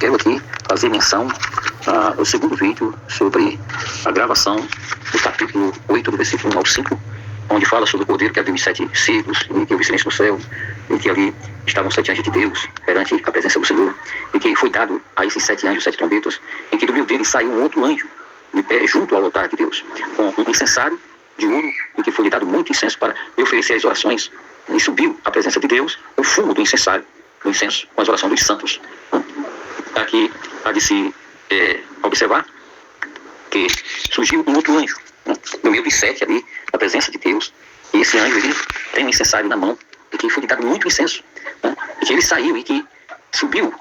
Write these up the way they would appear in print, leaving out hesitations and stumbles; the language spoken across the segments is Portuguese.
quero aqui fazer menção ao segundo vídeo sobre a gravação do capítulo 8, do versículo 1 ao 5, onde fala sobre o cordeiro que abriu os 7 selos, e que houve silêncio no céu, e que ali estavam 7 anjos de Deus perante a presença do Senhor, e que foi dado a esses 7 anjos 7 trombetas, e que do meio dele saiu um outro anjo, de pé junto ao altar de Deus, com um incensário de ouro, e que foi lhe dado muito incenso para oferecer as orações, e subiu à presença de Deus o fumo do incensário, do incenso, com as orações dos santos. Aqui há de se observar que surgiu um outro anjo, no meio dos 7 ali, na presença de Deus, e esse anjo ele tem um incensário na mão, e que foi lhe dado muito incenso, e que ele saiu e que subiu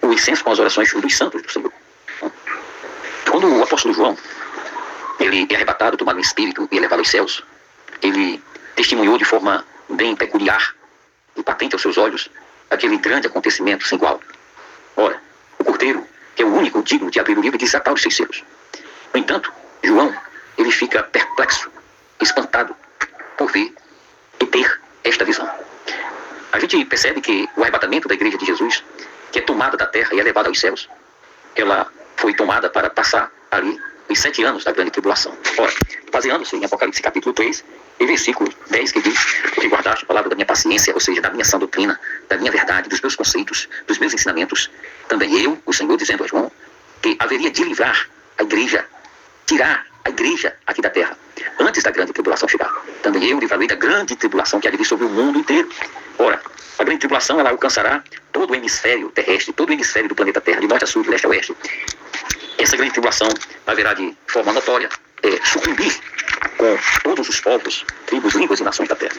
o incenso com as orações dos santos do Senhor. Quando o apóstolo João ele é arrebatado, tomado no Espírito e elevado aos céus, ele testemunhou de forma bem peculiar e patente aos seus olhos aquele grande acontecimento sem igual. Ora, o cordeiro, que é o único digno de abrir o livro e desatar os 6 selos. No entanto, João, ele fica perplexo, espantado por ver e ter esta visão. A gente percebe que o arrebatamento da igreja de Jesus, que é tomada da terra e é levada aos céus, ela foi tomada para passar ali os 7 anos da grande tribulação. Ora, baseando-se em Apocalipse capítulo 3, e versículo 10, que diz: porque guardaste a palavra da minha paciência, ou seja, da minha sã doutrina, da minha verdade, dos meus conceitos, dos meus ensinamentos, também eu, o Senhor, dizendo a João, que haveria de livrar a igreja, tirar a igreja aqui da terra, antes da grande tribulação chegar. Também eu livrarei da grande tribulação que há de vir sobre o mundo inteiro. Ora, a grande tribulação, ela alcançará todo o hemisfério terrestre, todo o hemisfério do planeta Terra, de norte a sul, de leste a oeste. Essa grande tribulação haverá de forma notória sucumbir com todos os povos, tribos, línguas e nações da terra.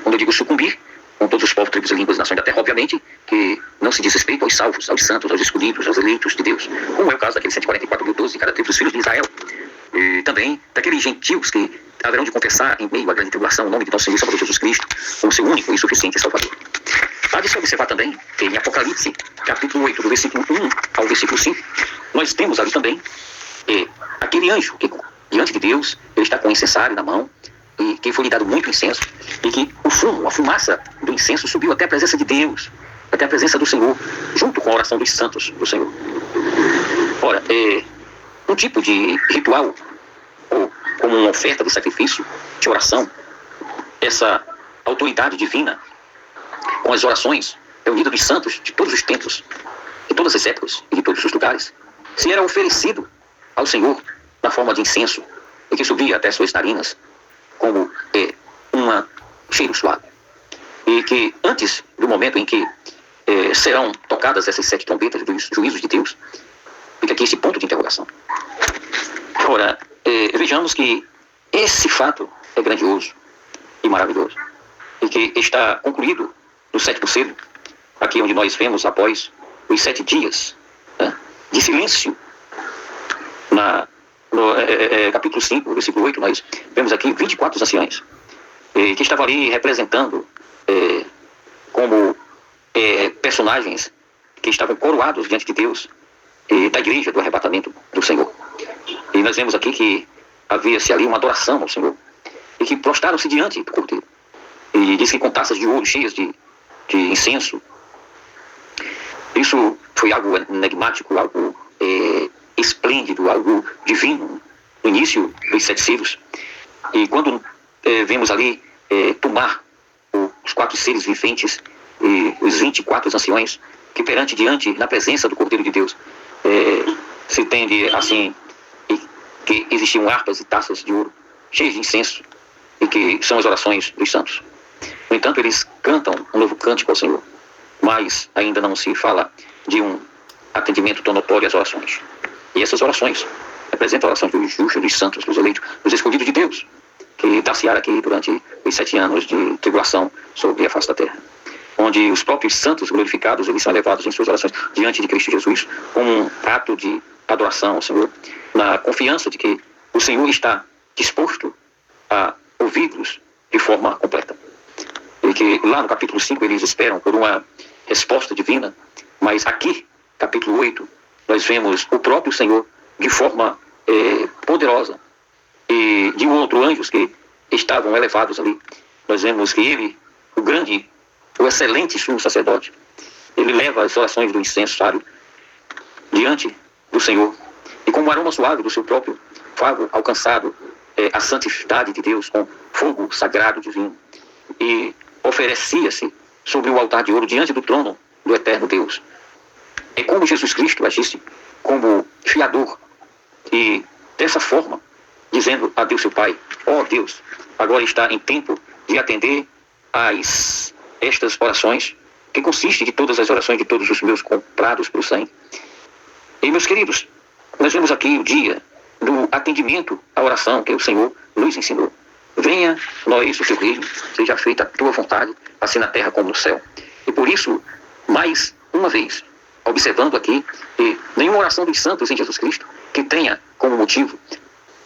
Quando eu digo sucumbir com todos os povos, tribos, línguas e nações da terra, obviamente que não se diz respeito aos salvos, aos santos, aos escolhidos, aos eleitos de Deus, como é o caso daqueles 144.012 de cada tribo dos filhos de Israel, e também daqueles gentios que haverão de confessar em meio à grande tribulação o nome de nosso Senhor e Salvador Jesus Cristo como seu único e suficiente Salvador. Há de se observar também que em Apocalipse, capítulo 8, do versículo 1 ao versículo 5, nós temos ali também aquele anjo que, diante de Deus, ele está com o incensário na mão, e que foi lhe dado muito incenso, e que o fumo, a fumaça do incenso subiu até a presença de Deus, até a presença do Senhor, junto com a oração dos santos do Senhor. Ora, um tipo de ritual, ou como uma oferta de sacrifício, de oração, essa autoridade divina, com as orações reunidas dos santos de todos os tempos, de todas as épocas e de todos os lugares, se era oferecido ao Senhor na forma de incenso, e que subia até suas narinas como um cheiro suave. E que antes do momento em que serão tocadas essas 7 trombetas dos juízos de Deus, fica aqui esse ponto de interrogação. Ora, vejamos que esse fato é grandioso e maravilhoso, e que está concluído no 7º selo, aqui onde nós vemos após os 7 dias de silêncio. No capítulo 5, versículo 8, nós vemos aqui 24 anciães que estavam ali representando como personagens que estavam coroados diante de Deus e da igreja do arrebatamento do Senhor. E nós vemos aqui que havia-se ali uma adoração ao Senhor, e que prostraram-se diante do cordeiro, e diz que com taças de ouro cheias de incenso. Isso foi algo enigmático, algo esplêndido, algo divino, no início dos 7 selos. E quando vemos ali tomar os 4 seres viventes e os 24 anciões, que diante, na presença do Cordeiro de Deus, se entende assim, que existiam harpas e taças de ouro cheias de incenso, e que são as orações dos santos. No entanto, eles cantam um novo cântico ao Senhor, mas ainda não se fala de um atendimento tão notório às orações. E essas orações representam a oração dos justos, dos santos, dos eleitos, dos escolhidos de Deus, que passearam aqui durante os 7 anos de tribulação sobre a face da terra, onde os próprios santos glorificados, eles são levados em suas orações diante de Cristo Jesus, como um ato de adoração ao Senhor, na confiança de que o Senhor está disposto a ouvi-los de forma completa. E que lá no capítulo 5 eles esperam por uma resposta divina, mas aqui, capítulo 8, nós vemos o próprio Senhor de forma poderosa, e de outros anjos que estavam elevados ali. Nós vemos que ele, o excelente sumo sacerdote, ele leva as orações do incensário diante do Senhor, e como aroma suave do seu próprio favo alcançado a santidade de Deus com fogo sagrado divino, e oferecia-se sobre o altar de ouro diante do trono do eterno Deus. É como Jesus Cristo agisse como fiador, e dessa forma, dizendo a Deus seu Pai: ó Deus, agora está em tempo de atender estas orações, que consiste de todas as orações de todos os meus comprados pelo sangue. E, meus queridos, nós vemos aqui o dia do atendimento à oração que o Senhor nos ensinou. Venha nós o teu reino, seja feita a tua vontade, assim na terra como no céu. E por isso, mais uma vez, observando aqui, que nenhuma oração dos santos em Jesus Cristo que tenha como motivo: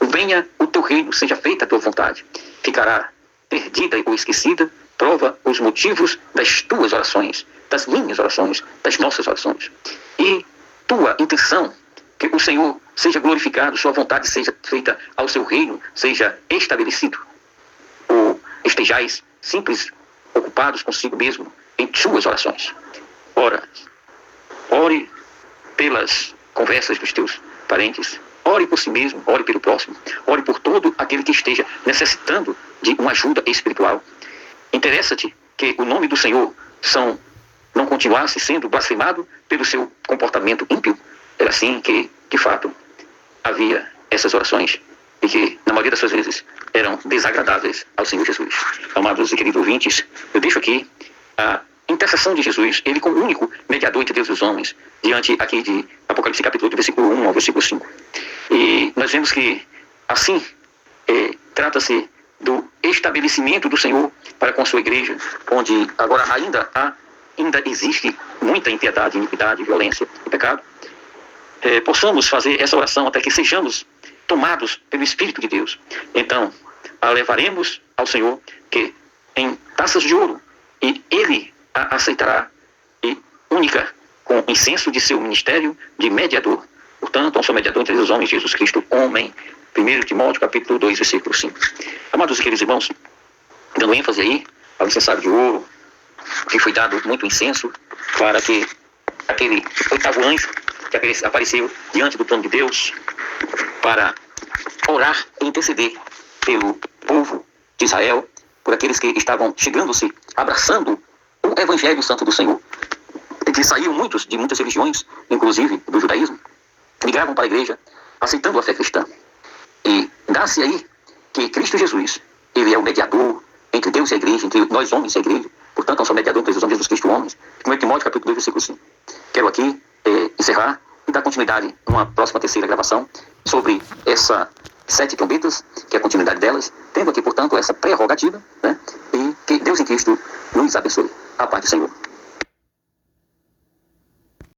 venha o teu reino, seja feita a tua vontade, ficará perdida ou esquecida. Prova os motivos das tuas orações, das minhas orações, das nossas orações. E tua intenção, que o Senhor seja glorificado, sua vontade seja feita ao seu reino, seja estabelecido. Ou estejais simples, ocupados consigo mesmo em suas orações. Ora, ore pelas conversas dos teus parentes, ore por si mesmo, ore pelo próximo, ore por todo aquele que esteja necessitando de uma ajuda espiritual. Interessa-te que o nome do Senhor não continuasse sendo blasfemado pelo seu comportamento ímpio. Era assim que, de fato, havia essas orações, e que, na maioria das suas vezes, eram desagradáveis ao Senhor Jesus. Amados e queridos ouvintes, eu deixo aqui a intercessão de Jesus, ele como único mediador entre Deus e os homens, diante aqui de Apocalipse capítulo 8, versículo 1 ao versículo 5. E nós vemos que, assim, trata-se do estabelecimento do Senhor para com a sua igreja, onde agora ainda existe muita impiedade, iniquidade, violência e pecado. Possamos fazer essa oração até que sejamos tomados pelo Espírito de Deus. Então, a levaremos ao Senhor, que em taças de ouro, e Ele a aceitará, e única com incenso de seu ministério de mediador. Portanto, um só mediador entre os homens, Jesus Cristo, homem. 1 Timóteo capítulo 2, versículo 5. Amados e queridos irmãos, dando ênfase aí ao incensário de ouro, que foi dado muito incenso para que aquele oitavo anjo que apareceu diante do trono de Deus para orar e interceder pelo povo de Israel, por aqueles que estavam chegando-se, abraçando o Evangelho Santo do Senhor, e que saíram muitos de muitas religiões, inclusive do judaísmo, migravam para a igreja, aceitando a fé cristã. E dá-se aí que Cristo Jesus, ele é o mediador entre Deus e a igreja, entre nós homens e a igreja. Portanto, não sou mediador entre os homens, Jesus Cristo homens. 1 Timóteo capítulo 2, versículo 5. Quero aqui encerrar e dar continuidade numa próxima terceira gravação sobre essas 7 trombetas, que é a continuidade delas, tendo aqui, portanto, essa prerrogativa, né? E que Deus em Cristo nos abençoe. A paz do Senhor.